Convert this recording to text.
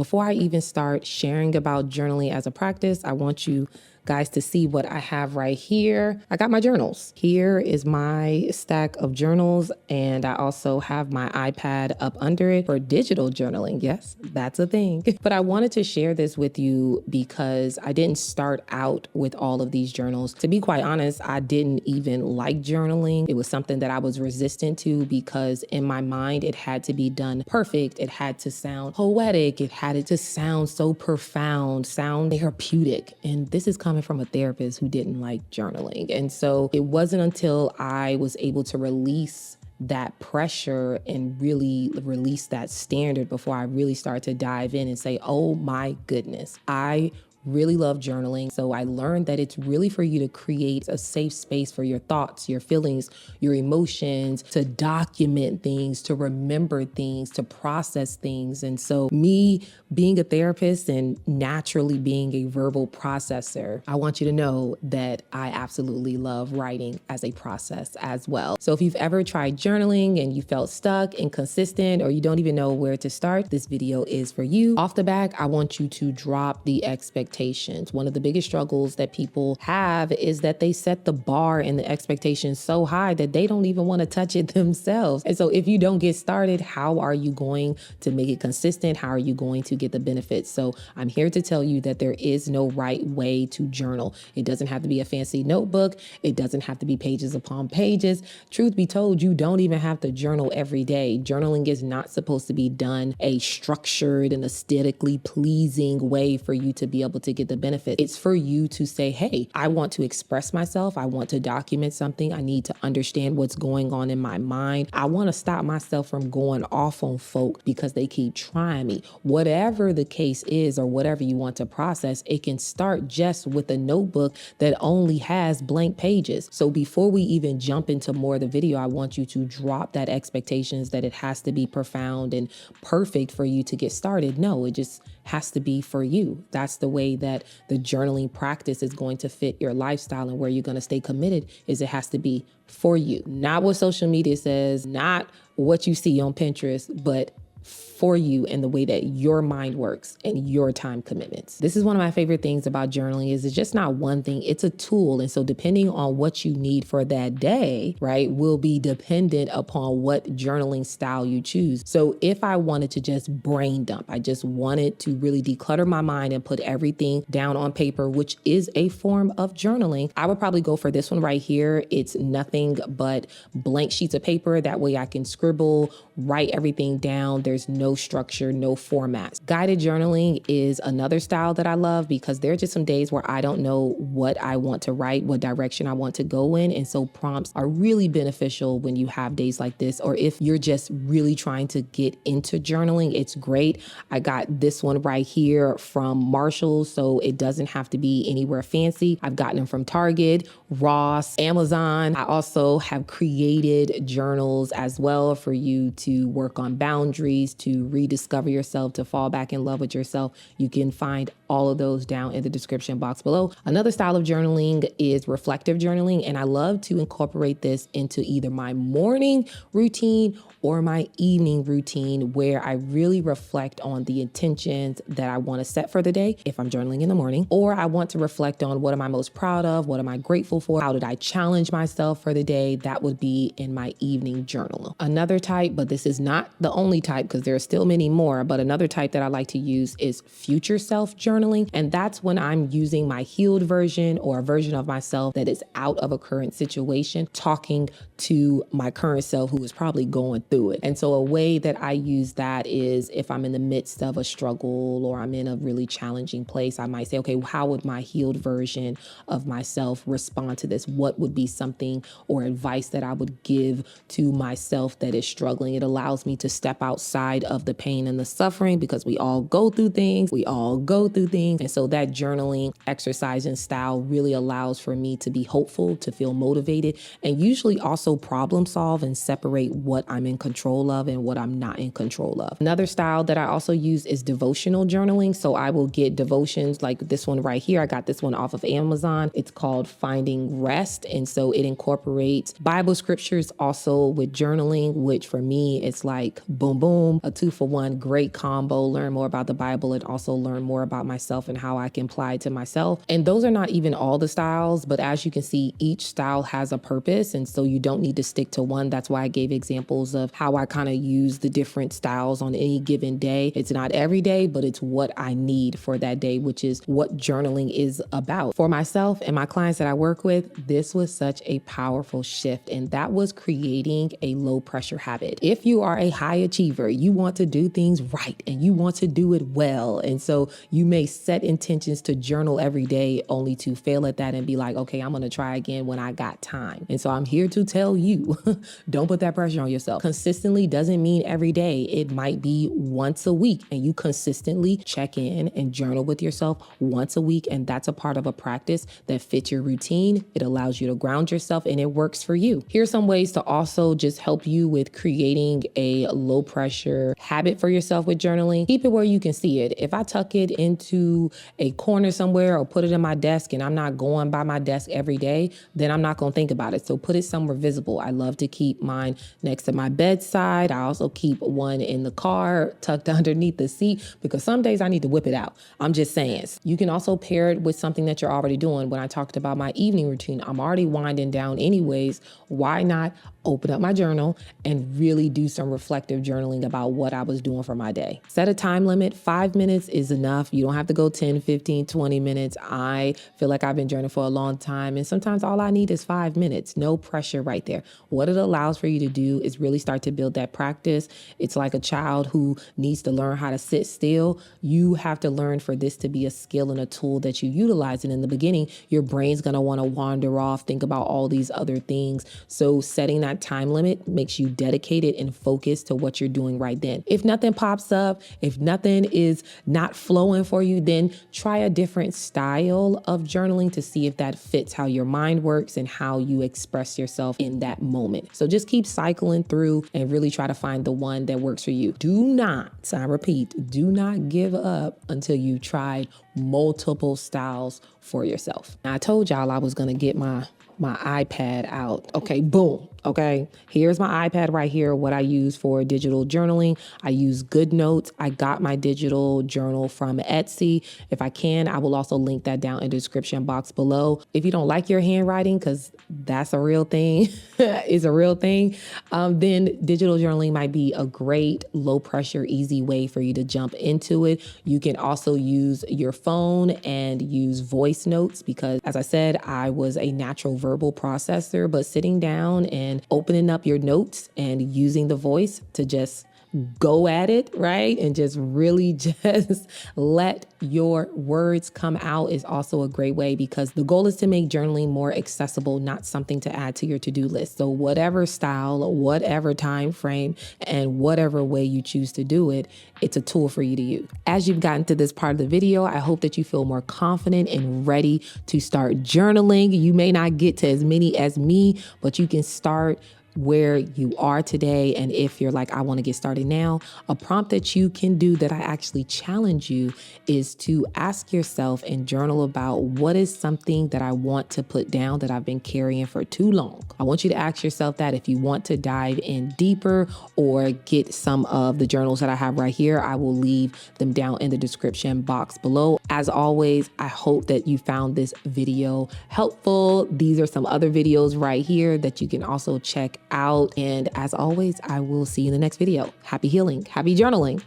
Before I even start sharing about journaling as a practice, I want you guys to see what I have right here. I got my journals. Here is my stack of journals, and I also have my iPad up under it for digital journaling. Yes, that's a thing. But I wanted to share this with you because I didn't start out with all of these journals. To be quite honest, I didn't even like journaling. It was something that I was resistant to because in my mind, it had to be done perfect. It had to sound poetic. It had to sound so profound, sound therapeutic. And this is coming from a therapist who didn't like journaling. And so it wasn't until I was able to release that pressure and really release that standard before I really started to dive in and say, oh my goodness, I really love journaling. So I learned that it's really for you to create a safe space for your thoughts, your feelings, your emotions, to document things, to remember things, to process things. And so me being a therapist and naturally being a verbal processor, I want you to know that I absolutely love writing as a process as well. So if you've ever tried journaling and you felt stuck, inconsistent, or you don't even know where to start, this video is for you. Off the back, I want you to drop the expectations. One of the biggest struggles that people have is that they set the bar and the expectations so high that they don't even want to touch it themselves. And so if you don't get started, how are you going to make it consistent? How are you going to get the benefits? So I'm here to tell you that there is no right way to journal. It doesn't have to be a fancy notebook. It doesn't have to be pages upon pages. Truth be told, you don't even have to journal every day. Journaling is not supposed to be done a structured and aesthetically pleasing way for you to be able to get the benefit. It's for you to say, hey, I want to express myself. I want to document something. I need to understand what's going on in my mind. I want to stop myself from going off on folk because they keep trying me. Whatever the case is, or whatever you want to process, it can start just with a notebook that only has blank pages. So before we even jump into more of the video, I want you to drop that expectations that it has to be profound and perfect for you to get started. No, it just has to be for you. That's the way that the journaling practice is going to fit your lifestyle, and where you're going to stay committed is it has to be for you. Not what social media says, not what you see on Pinterest, but for you and the way that your mind works and your time commitments. This is one of my favorite things about journaling is it's just not one thing, it's a tool. And so depending on what you need for that day, right, will be dependent upon what journaling style you choose. So if I wanted to just brain dump, I just wanted to really declutter my mind and put everything down on paper, which is a form of journaling, I would probably go for this one right here. It's nothing but blank sheets of paper. That way I can scribble, write everything down. There's no structure, no formats. Guided journaling is another style that I love because there are just some days where I don't know what I want to write, what direction I want to go in. And so prompts are really beneficial when you have days like this, or if you're just really trying to get into journaling, it's great. I got this one right here from Marshalls, so it doesn't have to be anywhere fancy. I've gotten them from Target, Ross, Amazon. I also have created journals as well for you to work on boundaries, to rediscover yourself, to fall back in love with yourself. You can find all of those down in the description box below. Another style of journaling is reflective journaling, and I love to incorporate this into either my morning routine or my evening routine, where I really reflect on the intentions that I want to set for the day if I'm journaling in the morning, or I want to reflect on what am I most proud of, what am I grateful for, how did I challenge myself for the day. That would be in my evening journal. Another type, but this is not the only type because there are still many more, but another type that I like to use is future self journaling. And that's when I'm using my healed version or a version of myself that is out of a current situation, talking to my current self who is probably going through it. And so a way that I use that is if I'm in the midst of a struggle or I'm in a really challenging place, I might say, okay, how would my healed version of myself respond to this? What would be something or advice that I would give to myself that is struggling? It allows me to step outside of the pain and the suffering because we all go through things. We all go through things. And so that journaling exercise and style really allows for me to be hopeful, to feel motivated, and usually also problem solve and separate what I'm in control of and what I'm not in control of. Another style that I also use is devotional journaling. So I will get devotions like this one right here. I got this one off of Amazon. It's called Finding Rest. And so it incorporates Bible scriptures also with journaling, which for me, it's like boom, boom, a 2-for-1, great combo. Learn more about the Bible and also learn more about myself and how I can apply it to myself. And those are not even all the styles, but as you can see, each style has a purpose. And so you don't need to stick to one. That's why I gave examples of how I kind of use the different styles on any given day. It's not every day, but it's what I need for that day, which is what journaling is about. For myself and my clients that I work with, this was such a powerful shift, and that was creating a low pressure habit. If you are a high achiever, you want to do things right and you want to do it well. And so you may set intentions to journal every day only to fail at that and be like, okay, I'm going to try again when I got time. And so I'm here to tell you, don't put that pressure on yourself. Consistently doesn't mean every day. It might be once a week, and you consistently check in and journal with yourself once a week. And that's a part of a practice that fits your routine. It allows you to ground yourself and it works for you. Here's some ways to also just help you with creating a low pressure habit for yourself with journaling. Keep it where you can see it. If I tuck it into a corner somewhere or put it in my desk and I'm not going by my desk every day, then I'm not going to think about it. So put it somewhere visible. I love to keep mine next to my bedside. I also keep one in the car tucked underneath the seat because some days I need to whip it out. I'm just saying. You can also pair it with something that you're already doing. When I talked about my evening routine, I'm already winding down anyways. Why not open up my journal and really do some reflective journaling about what I was doing for my day? Set a time limit. 5 minutes is enough. You don't have to go 10, 15, 20 minutes. I feel like I've been journaling for a long time, and sometimes all I need is 5 minutes. No pressure right there. What it allows for you to do is really start to build that practice. It's like a child who needs to learn how to sit still. You have to learn for this to be a skill and a tool that you utilize. And in the beginning, your brain's going to want to wander off, think about all these other things. So setting that time limit makes you dedicated and focused to what you're doing right then. If nothing pops up, if nothing is not flowing for you, then try a different style of journaling to see if that fits how your mind works and how you express yourself in that moment. So just keep cycling through and really try to find the one that works for you. Do not, I repeat, do not give up until you tried multiple styles for yourself. Now, I told y'all I was going to get my iPad out. Okay, boom. Okay, here's my iPad right here, what I use for digital journaling. I use GoodNotes. I got my digital journal from Etsy. If I can, I will also link that down in the description box below. If you don't like your handwriting, because that's a real thing, is a real thing, then digital journaling might be a great low pressure, easy way for you to jump into it. You can also use your phone and use voice notes because, as I said, I was a natural verbal processor, but sitting down and opening up your notes and using the voice to just go at it, right? And just really just let your words come out is also a great way, because the goal is to make journaling more accessible, not something to add to your to-do list. So whatever style, whatever time frame, and whatever way you choose to do it, it's a tool for you to use. As you've gotten to this part of the video, I hope that you feel more confident and ready to start journaling. You may not get to as many as me, but you can start where you are today. And if you're like, I want to get started now, a prompt that you can do that I actually challenge you is to ask yourself and journal about what is something that I want to put down that I've been carrying for too long. I want you to ask yourself that. If you want to dive in deeper or get some of the journals that I have right here, I will leave them down in the description box below. As always, I hope that you found this video helpful. These are some other videos right here that you can also check out. And as always, I will see you in the next video. Happy healing, happy journaling.